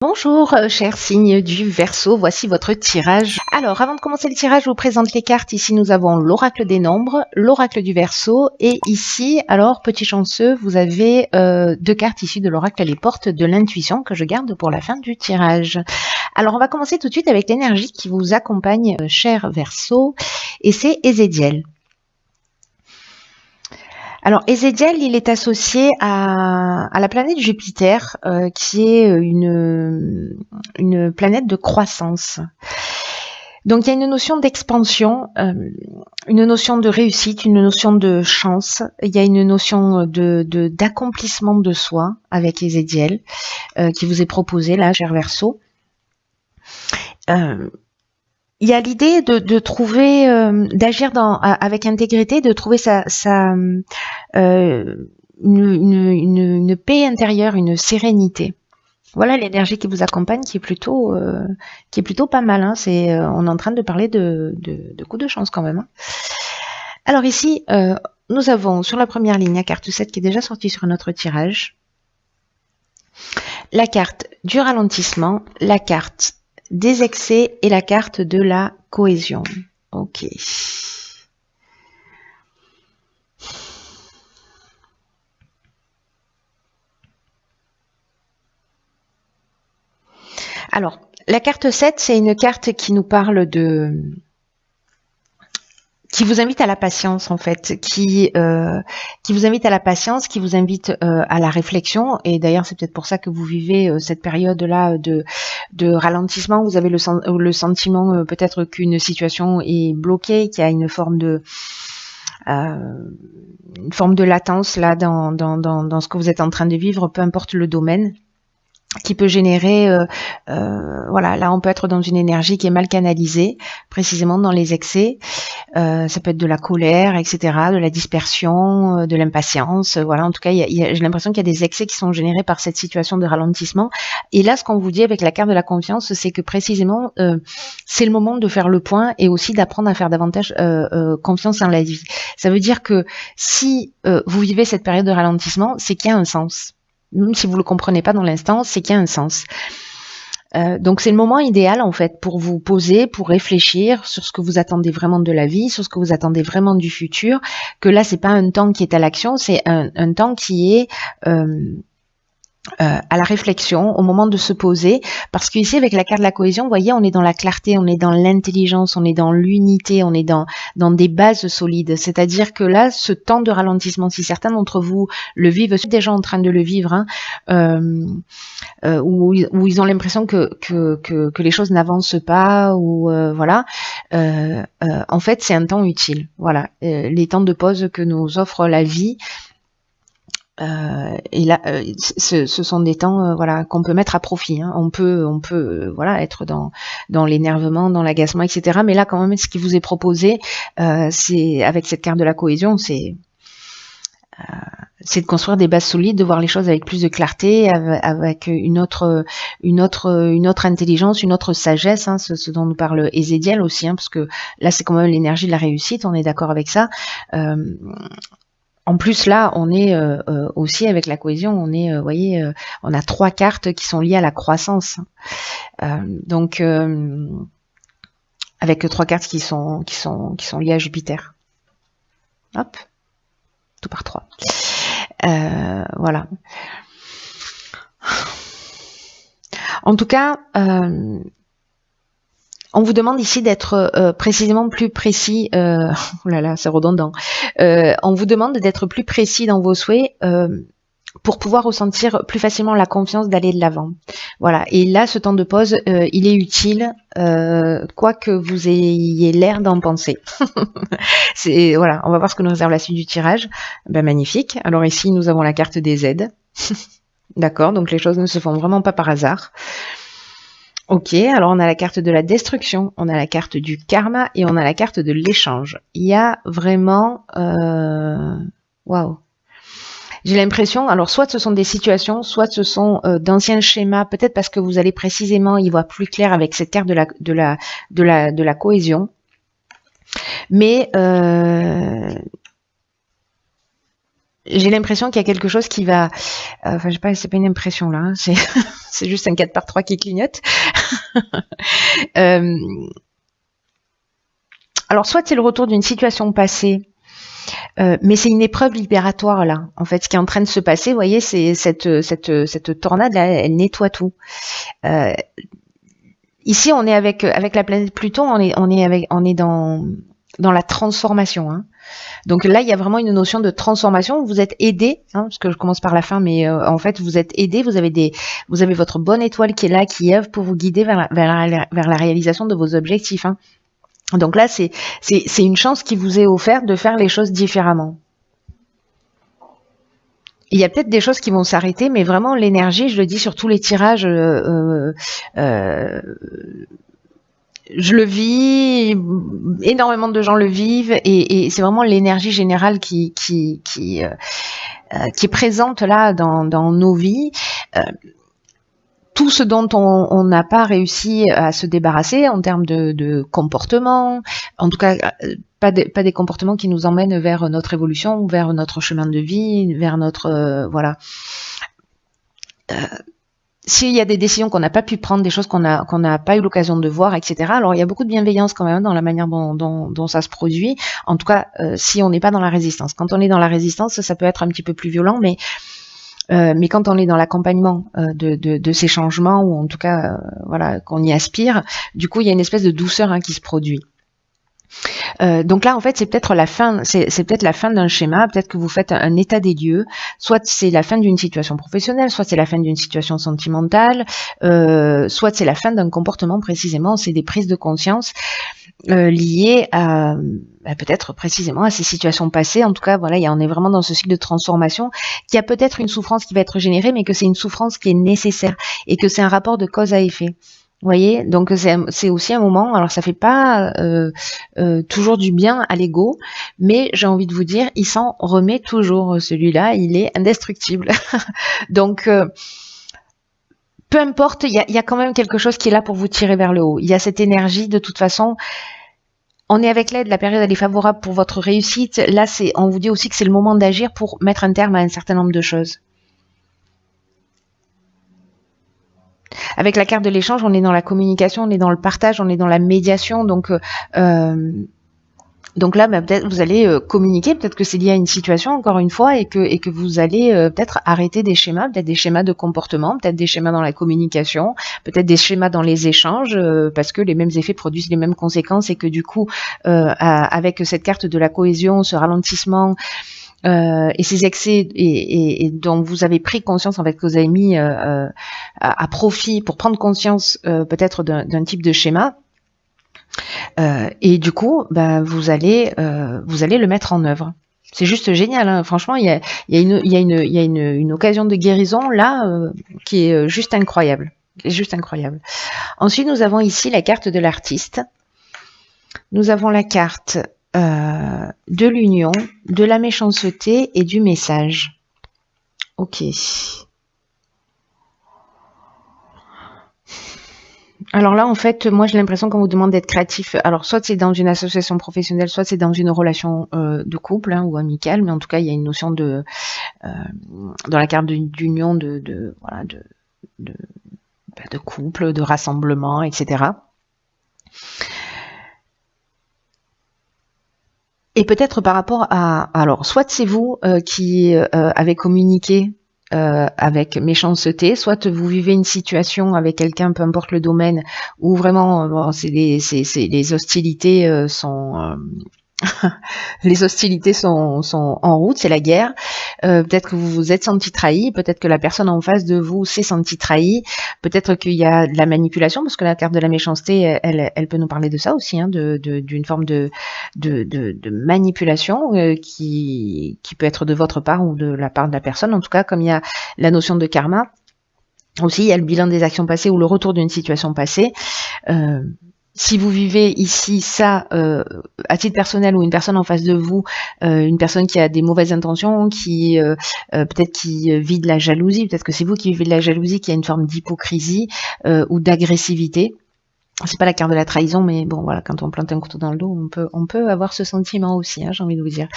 Bonjour, chers signes du Verseau, voici votre tirage. Alors, avant de commencer le tirage, je vous présente les cartes. Ici, nous avons l'oracle des nombres, l'oracle du Verseau, et ici, alors, petit chanceux, vous avez deux cartes issues de l'oracle Les Portes de l'Intuition que je garde pour la fin du tirage. Alors, on va commencer tout de suite avec l'énergie qui vous accompagne, cher Verseau, et c'est Ézéchiel. Alors, Ézéchiel, il est associé à la planète Jupiter, qui est une planète de croissance. Donc, il y a une notion d'expansion, une notion de réussite, une notion de chance. Il y a une notion d'accomplissement de soi avec Ézéchiel, qui vous est proposé là, cher Verseau. Il y a l'idée de trouver, d'agir avec intégrité, de trouver une paix intérieure, une sérénité. Voilà l'énergie qui vous accompagne, qui est plutôt pas mal. Hein. On est en train de parler de coups de chance quand même. Hein. Alors ici, nous avons sur la première ligne la carte 7 qui est déjà sortie sur notre tirage, la carte du ralentissement, la carte des excès et la carte de la cohésion. Ok. Alors, la carte 7, c'est une carte qui nous parle qui vous invite à la patience en fait, qui vous invite à la patience, qui vous invite à la réflexion. Et d'ailleurs, c'est peut-être pour ça que vous vivez cette période-là de ralentissement. Vous avez le sentiment peut-être qu'une situation est bloquée, qu'il y a une forme de latence là dans ce que vous êtes en train de vivre, peu importe le domaine, qui peut générer, voilà, là on peut être dans une énergie qui est mal canalisée, précisément dans les excès. Ça peut être de la colère, etc., de la dispersion, de l'impatience. Voilà, en tout cas, j'ai l'impression qu'il y a des excès qui sont générés par cette situation de ralentissement. Et là, ce qu'on vous dit avec la carte de la confiance, c'est que précisément, c'est le moment de faire le point et aussi d'apprendre à faire davantage confiance en la vie. Ça veut dire que si vous vivez cette période de ralentissement, c'est qu'il y a un sens. Même si vous le comprenez pas dans l'instant, c'est qu'il y a un sens. Donc c'est le moment idéal en fait pour vous poser, pour réfléchir sur ce que vous attendez vraiment de la vie, sur ce que vous attendez vraiment du futur. Que là c'est pas un temps qui est à l'action, c'est un temps qui est à la réflexion, au moment de se poser, parce qu'ici avec la carte de la cohésion, vous voyez, on est dans la clarté, on est dans l'intelligence, on est dans l'unité, on est dans des bases solides. C'est-à-dire que là, ce temps de ralentissement, si certains d'entre vous le vivent, sont déjà en train de le vivre, hein, où ils ont l'impression que les choses n'avancent pas, ou voilà. En fait, c'est un temps utile. Voilà, les temps de pause que nous offre la vie. Et là, ce sont des temps, voilà, qu'on peut mettre à profit. Hein. On peut, voilà, être dans l'énervement, dans l'agacement, etc. Mais là, quand même, ce qui vous est proposé, c'est avec cette carte de la cohésion, c'est de construire des bases solides, de voir les choses avec plus de clarté, avec une autre intelligence, une autre sagesse, hein, ce dont nous parle Ézéchiel aussi, hein, parce que là, c'est quand même l'énergie de la réussite. On est d'accord avec ça. En plus, là, on est aussi avec la cohésion, on est, vous voyez, on a 3 cartes qui sont liées à la croissance. Donc, avec 3 cartes qui sont liées à Jupiter. Hop, tout par 3. Voilà. En tout cas, on vous demande ici d'être précisément plus précis. Oh là là, c'est redondant. On vous demande d'être plus précis dans vos souhaits pour pouvoir ressentir plus facilement la confiance d'aller de l'avant. Voilà. Et là, ce temps de pause, il est utile, quoi que vous ayez l'air d'en penser. Voilà. On va voir ce que nous réserve la suite du tirage. Ben, magnifique. Alors ici, nous avons la carte des aides. D'accord. Donc les choses ne se font vraiment pas par hasard. Ok, alors on a la carte de la destruction, on a la carte du karma et on a la carte de l'échange. Il y a vraiment... Waouh. J'ai l'impression, alors soit ce sont des situations, soit ce sont d'anciens schémas, peut-être parce que vous allez précisément y voir plus clair avec cette carte de la cohésion. Mais j'ai l'impression qu'il y a quelque chose qui va... Enfin, je sais pas, c'est pas une impression là, hein, c'est c'est juste un 4x3 qui clignote. Euh, alors, soit c'est le retour d'une situation passée, mais c'est une épreuve libératoire là. En fait, ce qui est en train de se passer, vous voyez, c'est cette tornade là, elle nettoie tout. Euh, Ici, on est avec la planète Pluton, on est dans la transformation. Hein. Donc là, il y a vraiment une notion de transformation. Vous êtes aidé, hein, parce que je commence par la fin, mais en fait, vous êtes aidé. Vous avez votre bonne étoile qui est là, qui œuvre pour vous guider vers la réalisation de vos objectifs. Hein. Donc là, c'est une chance qui vous est offerte de faire les choses différemment. Il y a peut-être des choses qui vont s'arrêter, mais vraiment l'énergie, je le dis sur tous les tirages, je le vis, énormément de gens le vivent, et c'est vraiment l'énergie générale qui est présente là dans nos vies. Tout ce dont on n'a pas réussi à se débarrasser en termes de comportement, en tout cas pas des comportements qui nous emmènent vers notre évolution, vers notre chemin de vie, vers notre voilà. S'il y a des décisions qu'on n'a pas pu prendre, des choses qu'on n'a pas eu l'occasion de voir, etc. Alors il y a beaucoup de bienveillance quand même dans la manière dont ça se produit. En tout cas, si on n'est pas dans la résistance. Quand on est dans la résistance, ça peut être un petit peu plus violent, mais quand on est dans l'accompagnement de ces changements, ou en tout cas voilà, qu'on y aspire, du coup il y a une espèce de douceur qui se produit. Donc là, en fait, c'est peut-être la fin, c'est peut-être la fin d'un schéma. Peut-être que vous faites un état des lieux. Soit c'est la fin d'une situation professionnelle, soit c'est la fin d'une situation sentimentale, soit c'est la fin d'un comportement précisément. C'est des prises de conscience liées à peut-être précisément à ces situations passées. En tout cas, voilà, on est vraiment dans ce cycle de transformation qui a peut-être une souffrance qui va être générée, mais que c'est une souffrance qui est nécessaire et que c'est un rapport de cause à effet. Vous voyez, donc c'est aussi un moment, alors ça fait pas toujours du bien à l'ego, mais j'ai envie de vous dire, il s'en remet toujours, celui-là, il est indestructible. Donc, peu importe, il y a quand même quelque chose qui est là pour vous tirer vers le haut. Il y a cette énergie, de toute façon, on est avec l'aide, la période elle est favorable pour votre réussite. Là, on vous dit aussi que c'est le moment d'agir pour mettre un terme à un certain nombre de choses. Avec la carte de l'échange, on est dans la communication, on est dans le partage, on est dans la médiation. Donc là, peut-être vous allez communiquer, peut-être que c'est lié à une situation, encore une fois, et que vous allez peut-être arrêter des schémas, peut-être des schémas de comportement, peut-être des schémas dans la communication, peut-être des schémas dans les échanges, parce que les mêmes effets produisent les mêmes conséquences, et que du coup, avec cette carte de la cohésion, ce ralentissement, et ces excès et dont vous avez pris conscience, en fait, que vous avez mis à profit pour prendre conscience peut-être d'un type de schéma, et du coup vous allez le mettre en œuvre. C'est juste génial, hein. Franchement, il y a une occasion de guérison là qui est juste incroyable. Ensuite, nous avons ici la carte de l'artiste. Nous avons la carte de l'union, de la méchanceté et du message. Ok. Alors là, en fait, moi j'ai l'impression qu'on vous demande d'être créatif. Alors soit c'est dans une association professionnelle, soit c'est dans une relation de couple ou amicale, mais en tout cas il y a une notion de dans la carte d'union de couple, de rassemblement, etc. Et peut-être par rapport alors soit c'est vous qui avez communiqué avec méchanceté, soit vous vivez une situation avec quelqu'un, peu importe le domaine, où vraiment les hostilités sont les hostilités sont en route, c'est la guerre. Peut-être que vous vous êtes senti trahi, peut-être que la personne en face de vous s'est sentie trahie, peut-être qu'il y a de la manipulation, parce que la carte de la méchanceté, elle peut nous parler de ça aussi, d'une forme de manipulation qui peut être de votre part ou de la part de la personne. En tout cas, comme il y a la notion de karma, aussi il y a le bilan des actions passées ou le retour d'une situation passée. Si vous vivez ici ça à titre personnel, ou une personne en face de vous, une personne qui a des mauvaises intentions, qui peut-être qui vit de la jalousie, peut-être que c'est vous qui vivez de la jalousie, qui a une forme d'hypocrisie ou d'agressivité. C'est pas la carte de la trahison, mais bon voilà, quand on plante un couteau dans le dos, on peut avoir ce sentiment aussi, j'ai envie de vous dire.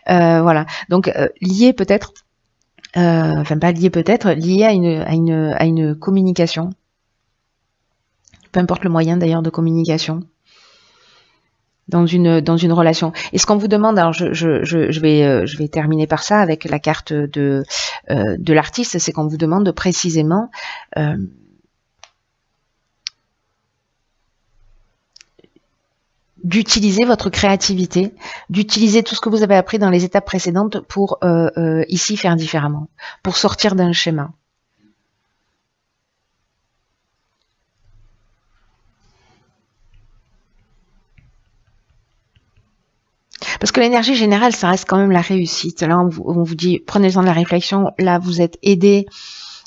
Voilà. Donc lié peut-être, enfin pas lié peut-être, lié à une communication. Peu importe le moyen d'ailleurs de communication. Dans une relation. Et ce qu'on vous demande, alors je vais terminer par ça avec la carte de l'artiste, c'est qu'on vous demande précisément d'utiliser votre créativité, d'utiliser tout ce que vous avez appris dans les étapes précédentes pour ici faire différemment, pour sortir d'un schéma. Parce que l'énergie générale, ça reste quand même la réussite. Là, on vous dit, prenez le temps de la réflexion. Là, vous êtes aidé.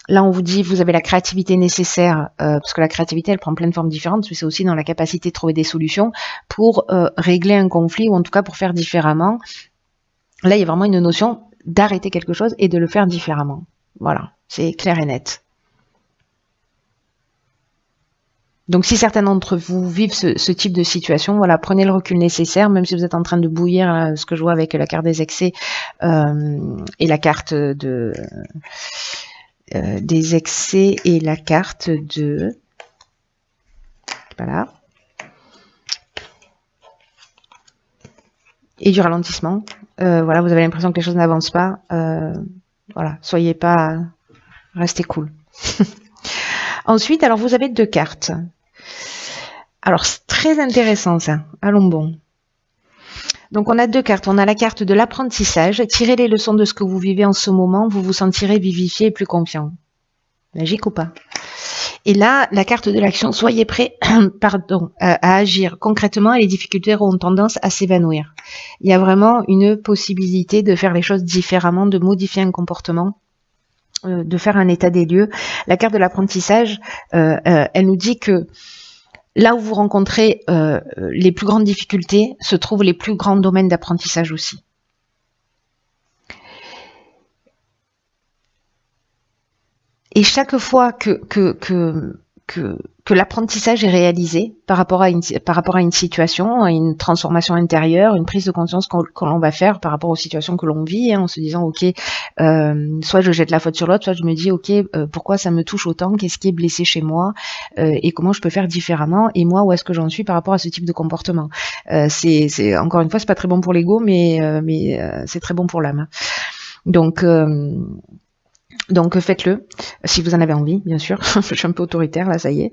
Là, on vous dit, vous avez la créativité nécessaire, parce que la créativité, elle prend plein de formes différentes, mais c'est aussi dans la capacité de trouver des solutions pour régler un conflit, ou en tout cas pour faire différemment. Là, il y a vraiment une notion d'arrêter quelque chose et de le faire différemment. Voilà, c'est clair et net. Donc, si certains d'entre vous vivent ce type de situation, voilà, prenez le recul nécessaire, même si vous êtes en train de bouillir, ce que je vois avec la carte des excès et la carte de des excès et la carte de voilà et du ralentissement. Voilà, vous avez l'impression que les choses n'avancent pas. Voilà, soyez pas, restez cool. Ensuite, alors vous avez deux cartes. Alors, c'est très intéressant ça. Allons bon. Donc, on a deux cartes. On a la carte de l'apprentissage. Tirez les leçons de ce que vous vivez en ce moment. Vous vous sentirez vivifié et plus confiant. Magique ou pas? Et là, la carte de l'action. Soyez prêts à agir concrètement et les difficultés auront tendance à s'évanouir. Il y a vraiment une possibilité de faire les choses différemment, de modifier un comportement, de faire un état des lieux. La carte de l'apprentissage, elle nous dit que là où vous rencontrez les plus grandes difficultés, se trouvent les plus grands domaines d'apprentissage aussi. Et chaque fois que l'apprentissage est réalisé par rapport à une situation, à une transformation intérieure, une prise de conscience que l'on va faire par rapport aux situations que l'on vit, en se disant ok, soit je jette la faute sur l'autre, soit je me dis ok, pourquoi ça me touche autant, qu'est-ce qui est blessé chez moi, et comment je peux faire différemment, et moi où est-ce que j'en suis par rapport à ce type de comportement. C'est encore une fois, c'est pas très bon pour l'ego, mais c'est très bon pour l'âme. Donc faites-le, si vous en avez envie, bien sûr. Je suis un peu autoritaire, là, ça y est.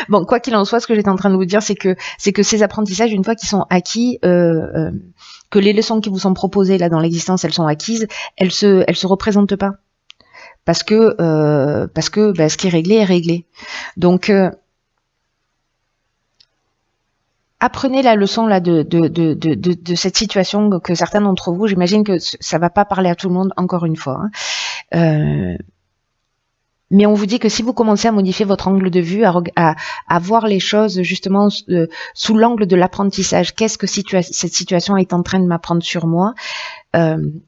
Bon, quoi qu'il en soit, ce que j'étais en train de vous dire, c'est que ces apprentissages, une fois qu'ils sont acquis, que les leçons qui vous sont proposées là dans l'existence, elles sont acquises, elles se représentent pas. Parce que ce qui est réglé est réglé. Donc apprenez la leçon là de cette situation que certains d'entre vous, j'imagine que ça va pas parler à tout le monde encore une fois. Mais on vous dit que si vous commencez à modifier votre angle de vue, à voir les choses justement sous l'angle de l'apprentissage, qu'est-ce que cette situation est en train de m'apprendre sur moi,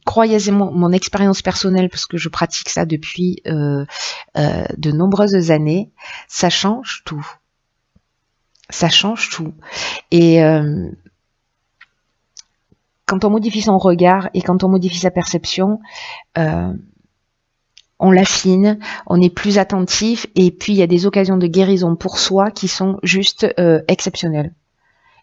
croyez-moi, mon expérience personnelle, parce que je pratique ça depuis de nombreuses années, ça change tout. Ça change tout. Et quand on modifie son regard et quand on modifie sa perception, on l'affine, on est plus attentif, et puis il y a des occasions de guérison pour soi qui sont juste exceptionnelles.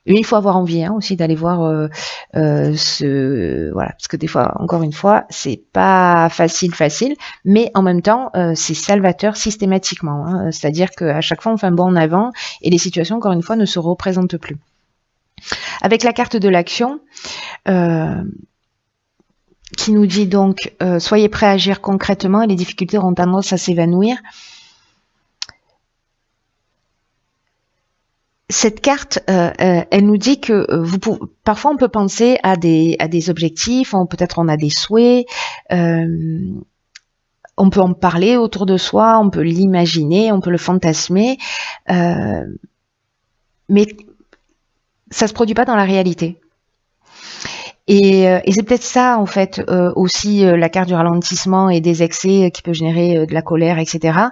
Et il faut avoir envie aussi d'aller voir voilà, parce que des fois, encore une fois, c'est pas facile, mais en même temps, c'est salvateur systématiquement. C'est-à-dire qu'à chaque fois, on fait un bond en avant et les situations, encore une fois, ne se représentent plus. Avec la carte de l'action, qui nous dit donc soyez prêts à agir concrètement et les difficultés auront tendance à s'évanouir. Cette carte, elle nous dit que parfois on peut penser à des objectifs, peut-être on a des souhaits, on peut en parler autour de soi, on peut l'imaginer, on peut le fantasmer, mais ça se produit pas dans la réalité. Et c'est peut-être ça, en fait, aussi la carte du ralentissement et des excès qui peut générer de la colère, etc.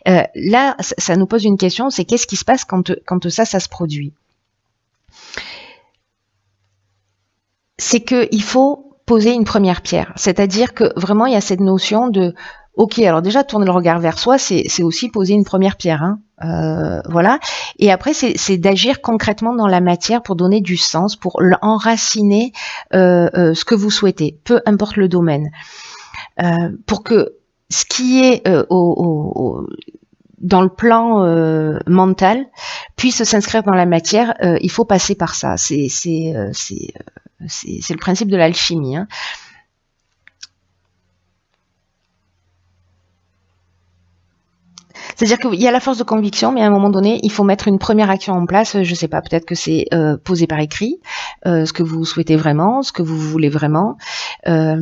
Là, ça nous pose une question, c'est qu'est-ce qui se passe quand ça se produit? c'est que il faut poser une première pierre. C'est-à-dire que vraiment, il y a cette notion de ok, alors déjà tourner le regard vers soi, c'est aussi poser une première pierre, hein. Voilà. Et après, c'est d'agir concrètement dans la matière pour donner du sens, pour enraciner ce que vous souhaitez, peu importe le domaine, pour que ce qui est dans le plan mental puisse s'inscrire dans la matière. Il faut passer par ça. C'est le principe de l'alchimie, hein. C'est-à-dire qu'il y a la force de conviction, mais à un moment donné, il faut mettre une première action en place. Je sais pas, peut-être que c'est poser par écrit ce que vous souhaitez vraiment, ce que vous voulez vraiment. Là,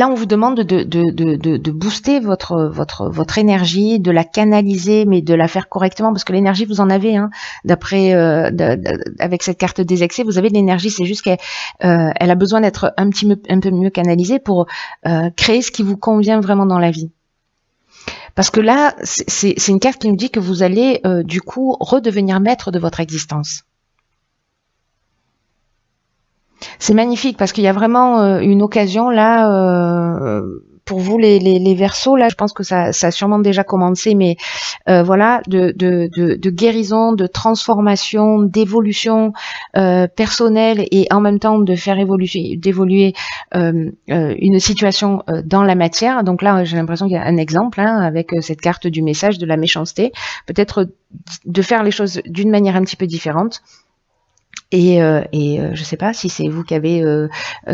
on vous demande de booster votre énergie, de la canaliser, mais de la faire correctement, parce que l'énergie, vous en avez, hein, d'après, avec cette carte des excès, vous avez de l'énergie, c'est juste qu'elle elle a besoin d'être un peu mieux canalisée pour créer ce qui vous convient vraiment dans la vie. Parce que là, c'est une carte qui nous dit que vous allez, du coup, redevenir maître de votre existence. C'est magnifique parce qu'il y a vraiment une occasion là pour vous les Verseaux. Là, je pense que ça a sûrement déjà commencé, mais voilà, de guérison, de transformation, d'évolution personnelle et en même temps de faire d'évoluer une situation dans la matière. Donc là, j'ai l'impression qu'il y a un exemple, hein, avec cette carte du message de la méchanceté, peut-être de faire les choses d'une manière un petit peu différente. Et je sais pas si c'est vous qui avez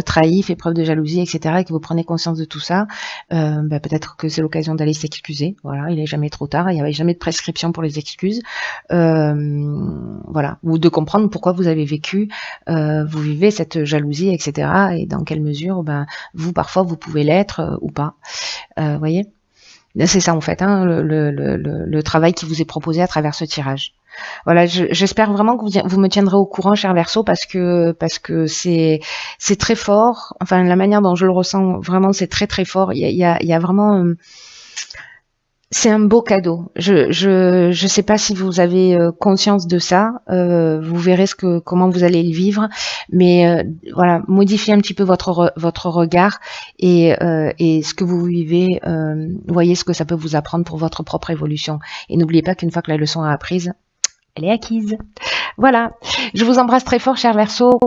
trahi, fait preuve de jalousie, etc., et que vous prenez conscience de tout ça, peut-être que c'est l'occasion d'aller s'excuser. Voilà, il est jamais trop tard, il n'y avait jamais de prescription pour les excuses. Voilà, ou de comprendre pourquoi vous avez vécu, vous vivez cette jalousie, etc., et dans quelle mesure, vous parfois vous pouvez l'être ou pas. Voyez, c'est ça en fait, hein, le travail qui vous est proposé à travers ce tirage. Voilà, j'espère vraiment que vous me tiendrez au courant, cher Verseau, parce que c'est très fort. Enfin, la manière dont je le ressens, vraiment, c'est très très fort. Il y a vraiment, c'est un beau cadeau. Je sais pas si vous avez conscience de ça. Vous verrez comment vous allez le vivre, mais voilà, modifiez un petit peu votre regard et ce que vous vivez. Voyez ce que ça peut vous apprendre pour votre propre évolution. Et n'oubliez pas qu'une fois que la leçon est apprise, elle est acquise. Voilà. Je vous embrasse très fort, cher Verseau.